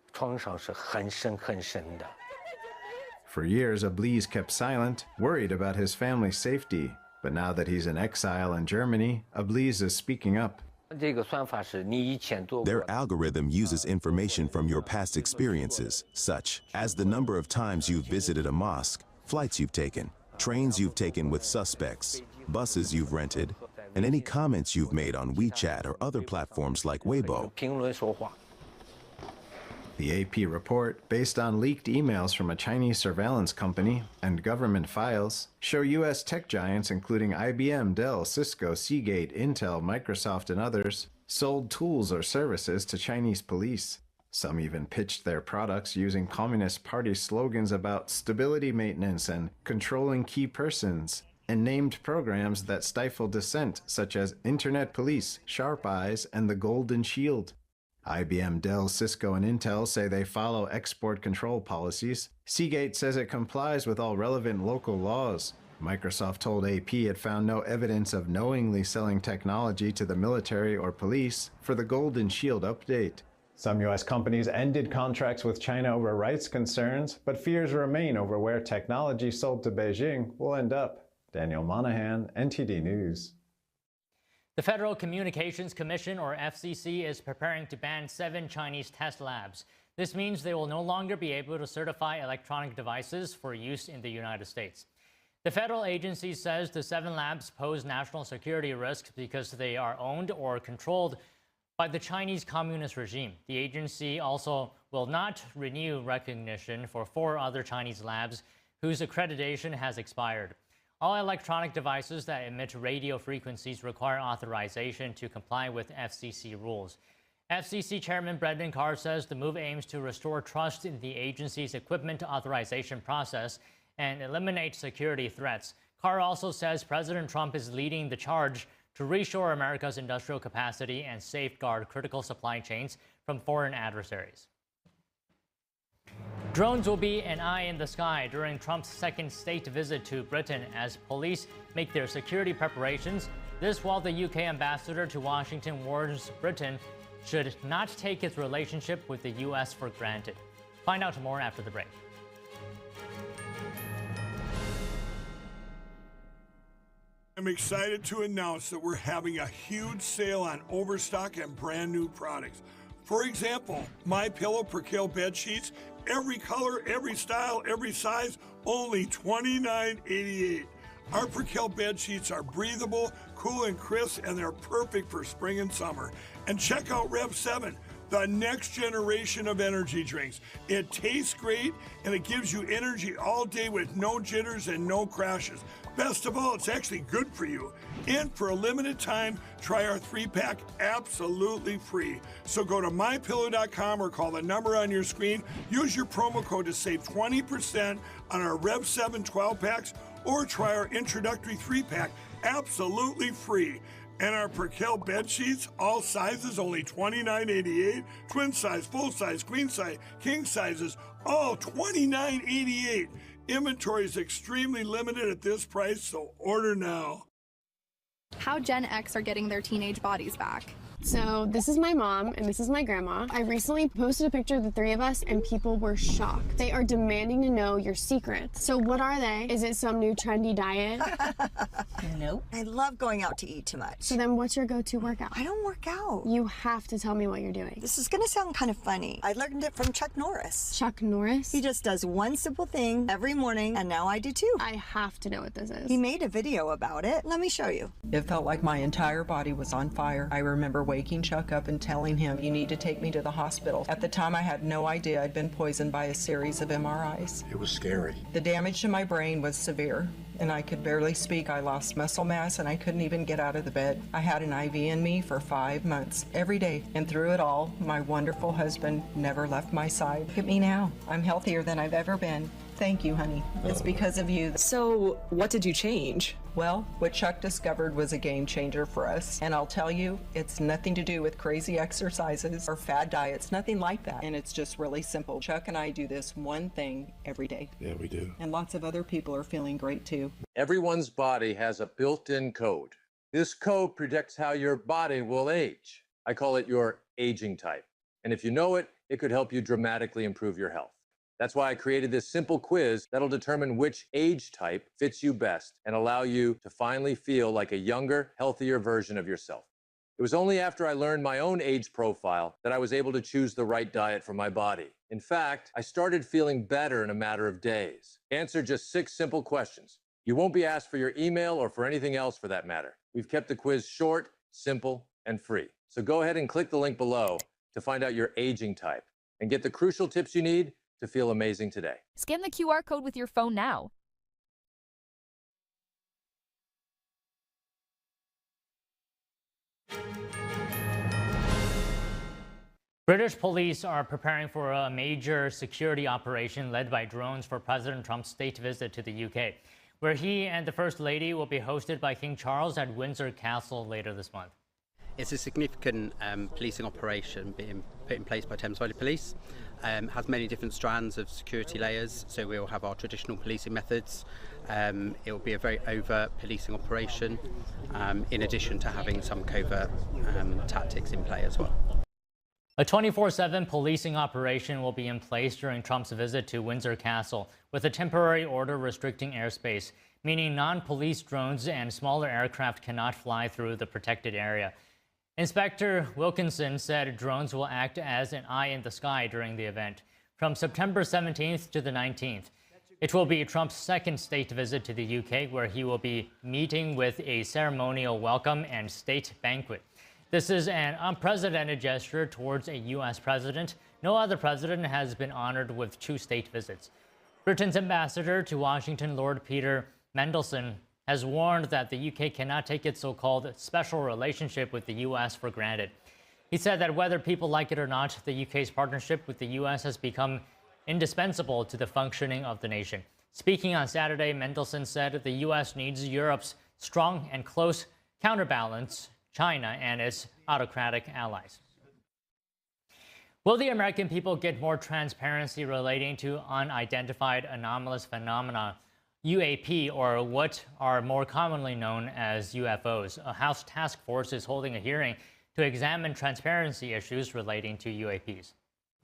For years, Abliz kept silent, worried about his family's safety. But now that he's in exile in Germany, Abliz is speaking up. Their algorithm uses information from your past experiences, such as the number of times you've visited a mosque, flights you've taken, trains you've taken with suspects, buses you've rented, and any comments you've made on WeChat or other platforms like Weibo. The AP report, based on leaked emails from a Chinese surveillance company and government files, show U.S. tech giants including IBM, Dell, Cisco, Seagate, Intel, Microsoft, and others sold tools or services to Chinese police. Some even pitched their products using Communist Party slogans about stability maintenance and controlling key persons, and named programs that stifle dissent, such as Internet Police, Sharp Eyes, and the Golden Shield. IBM, Dell, Cisco, and Intel say they follow export control policies. Seagate says it complies with all relevant local laws. Microsoft told AP it found no evidence of knowingly selling technology to the military or police for the Golden Shield update. Some U.S. companies ended contracts with China over rights concerns, but fears remain over where technology sold to Beijing will end up. Daniel Monahan, NTD News. The Federal Communications Commission, or FCC, is preparing to ban 7 Chinese test labs. This means they will no longer be able to certify electronic devices for use in the United States. The federal agency says the 7 labs pose national security risks because they are owned or controlled by the Chinese Communist regime. The agency also will not renew recognition for 4 other Chinese labs whose accreditation has expired. All electronic devices that emit radio frequencies require authorization to comply with FCC rules. FCC Chairman Brendan Carr says the move aims to restore trust in the agency's equipment authorization process and eliminate security threats. Carr also says President Trump is leading the charge to reshore America's industrial capacity and safeguard critical supply chains from foreign adversaries. Drones will be an eye in the sky during Trump's second state visit to Britain as police make their security preparations. This while the UK ambassador to Washington warns Britain should not take its relationship with the US for granted. Find out more after the break. I'm excited to announce that we're having a huge sale on overstock and brand new products. For example, My Pillow Percale bed sheets, every color, every style, every size, only $29.88. Our Percale bed sheets are breathable, cool and crisp, and they're perfect for spring and summer. And check out Rev 7, the next generation of energy drinks. It tastes great, and it gives you energy all day with no jitters and no crashes. Best of all, it's actually good for you. And for a limited time, try our 3-pack absolutely free. So go to mypillow.com or call the number on your screen. Use your promo code to save 20% on our Rev 7 12-packs or try our introductory 3-pack absolutely free. And our Percale bed sheets, all sizes, only $29.88. Twin size, full size, queen size, king sizes, all $29.88. Inventory is extremely limited at this price, so order now. How Gen X are getting their teenage bodies back. So this is my mom and this is my grandma. I recently posted a picture of the 3 of us and people were shocked. They are demanding to know your secrets. So what are they? Is it some new trendy diet? Nope. I love going out to eat too much. So then what's your go-to workout? I don't work out. You have to tell me what you're doing. This is gonna sound kind of funny. I learned it from Chuck Norris. Chuck Norris? He just does one simple thing every morning, and now I do too. I have to know what this is. He made a video about it. Let me show you. It felt like my entire body was on fire. I remember waking Chuck up and telling him, "You need to take me to the hospital." At the time, I had no idea I'd been poisoned by a series of MRIs. It was scary. The damage to my brain was severe, and I could barely speak. I lost muscle mass, and I couldn't even get out of the bed. I had an IV in me for 5 months, every day. And through it all, my wonderful husband never left my side. Look at me now. I'm healthier than I've ever been. Thank you, honey. It's because of you. So, what did you change? Well, what Chuck discovered was a game changer for us. And I'll tell you, it's nothing to do with crazy exercises or fad diets, nothing like that. And it's just really simple. Chuck and I do this one thing every day. Yeah, we do. And lots of other people are feeling great too. Everyone's body has a built-in code. This code predicts how your body will age. I call it your aging type. And if you know it, it could help you dramatically improve your health. That's why I created this simple quiz that'll determine which age type fits you best and allow you to finally feel like a younger, healthier version of yourself. It was only after I learned my own age profile that I was able to choose the right diet for my body. In fact, I started feeling better in a matter of days. Answer just 6 simple questions. You won't be asked for your email or for anything else for that matter. We've kept the quiz short, simple, and free. So go ahead and click the link below to find out your aging type and get the crucial tips you need to feel amazing today. Scan the QR code with your phone now. British police are preparing for a major security operation led by drones for President Trump's state visit to the UK, where he and the First Lady will be hosted by King Charles at Windsor Castle later this month. It's a significant policing operation being put in place by Thames Valley Police. Has many different strands of security layers, so we'll have our traditional policing methods. It will be a very overt policing operation, in addition to having some covert tactics in play as well. A 24/7 policing operation will be in place during Trump's visit to Windsor Castle, with a temporary order restricting airspace, meaning non-police drones and smaller aircraft cannot fly through the protected area. Inspector Wilkinson said drones will act as an eye in the sky during the event, from September 17th to the 19th. It will be Trump's second state visit to the UK, where he will be meeting with a ceremonial welcome and state banquet. This is an unprecedented gesture towards a U.S. president. No other president has been honored with 2 state visits. Britain's ambassador to Washington, Lord Peter Mandelson, has warned that the UK cannot take its so-called special relationship with the U.S. for granted. He said that whether people like it or not, the UK's partnership with the U.S. has become indispensable to the functioning of the nation. Speaking on Saturday, Mandelson said the U.S. needs Europe's strong and close counterbalance, China and its autocratic allies. Will the American people get more transparency relating to unidentified anomalous phenomena, UAP, or what are more commonly known as UFOs? A House task force is holding a hearing to examine transparency issues relating to UAPs.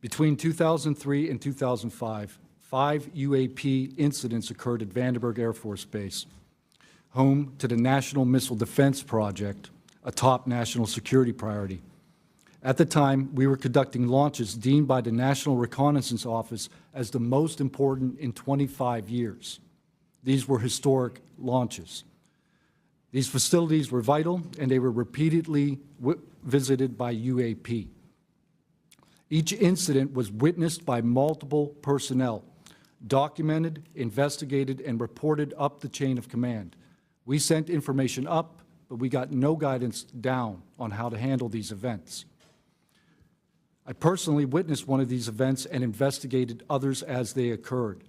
Between 2003 and 2005, 5 UAP incidents occurred at Vandenberg Air Force Base, home to the National Missile Defense Project, a top national security priority. At the time, we were conducting launches deemed by the National Reconnaissance Office as the most important in 25 years. These were historic launches. These facilities were vital, and they were repeatedly visited by UAP. Each incident was witnessed by multiple personnel, documented, investigated, and reported up the chain of command. We sent information up, but we got no guidance down on how to handle these events. I personally witnessed one of these events and investigated others as they occurred.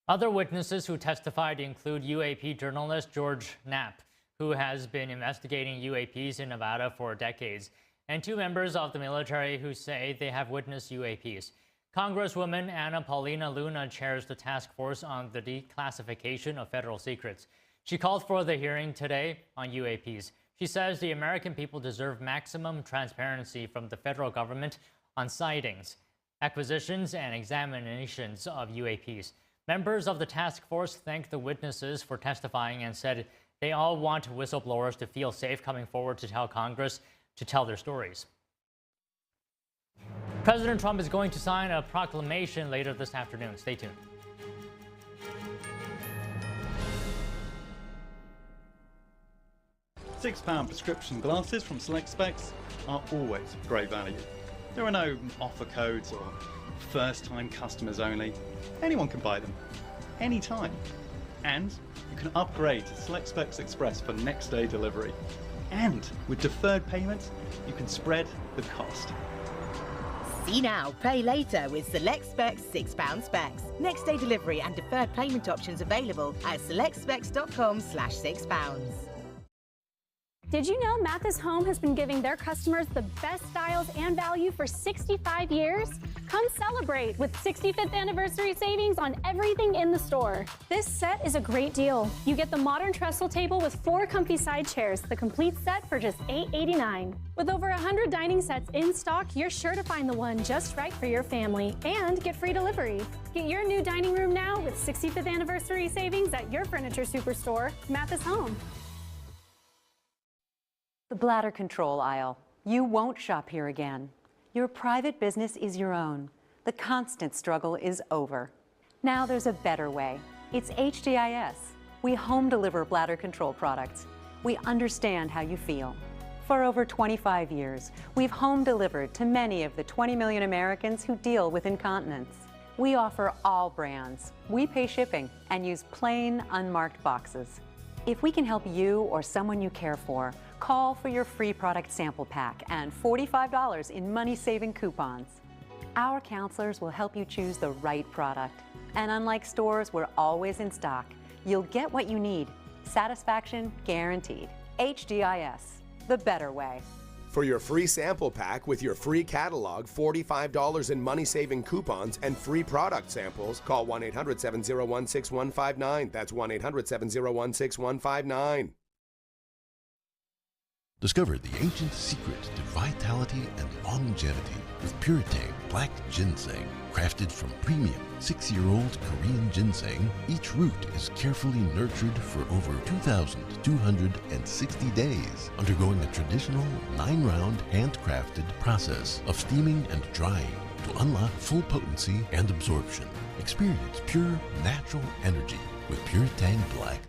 Other witnesses who testified include UAP journalist George Knapp, who has been investigating UAPs in Nevada for decades, and 2 members of the military who say they have witnessed UAPs. Congresswoman Anna Paulina Luna chairs the task force on the declassification of federal secrets. She called for the hearing today on UAPs. She says the American people deserve maximum transparency from the federal government on sightings, acquisitions, and examinations of UAPs. Members of the task force thanked the witnesses for testifying and said they all want whistleblowers to feel safe coming forward to tell Congress to tell their stories. President Trump is going to sign a proclamation later this afternoon. Stay tuned. £6 prescription glasses from Select Specs are always great value. There are no offer codes or first-time customers only. Anyone can buy them, anytime. And you can upgrade to Select Specs Express for next-day delivery. And with deferred payments, you can spread the cost. See now, pay later with Select Specs £6 specs. Next day delivery and deferred payment options available at selectspecs.com/£6. Did you know Mathis Home has been giving their customers the best styles and value for 65 years? Come celebrate with 65th anniversary savings on everything in the store. This set is a great deal. You get the modern trestle table with 4 comfy side chairs, the complete set for just $8.89. With over 100 dining sets in stock, you're sure to find the one just right for your family and get free delivery. Get your new dining room now with 65th anniversary savings at your furniture superstore, Mathis Home. The bladder control aisle. You won't shop here again. Your private business is your own. The constant struggle is over. Now there's a better way. It's HDIS. We home deliver bladder control products. We understand how you feel. For over 25 years, we've home delivered to many of the 20 million Americans who deal with incontinence. We offer all brands. We pay shipping and use plain, unmarked boxes. If we can help you or someone you care for, call for your free product sample pack and $45 in money-saving coupons. Our counselors will help you choose the right product. And unlike stores, we're always in stock. You'll get what you need. Satisfaction guaranteed. HDIS, the better way. For your free sample pack with your free catalog, $45 in money-saving coupons, and free product samples, call 1-800-701-6159. That's 1-800-701-6159. Discover the ancient secret to vitality and longevity with Puretang Black Ginseng. Crafted from premium 6-year-old Korean ginseng, each root is carefully nurtured for over 2,260 days, undergoing a traditional 9-round handcrafted process of steaming and drying to unlock full potency and absorption. Experience pure, natural energy with Puretang Black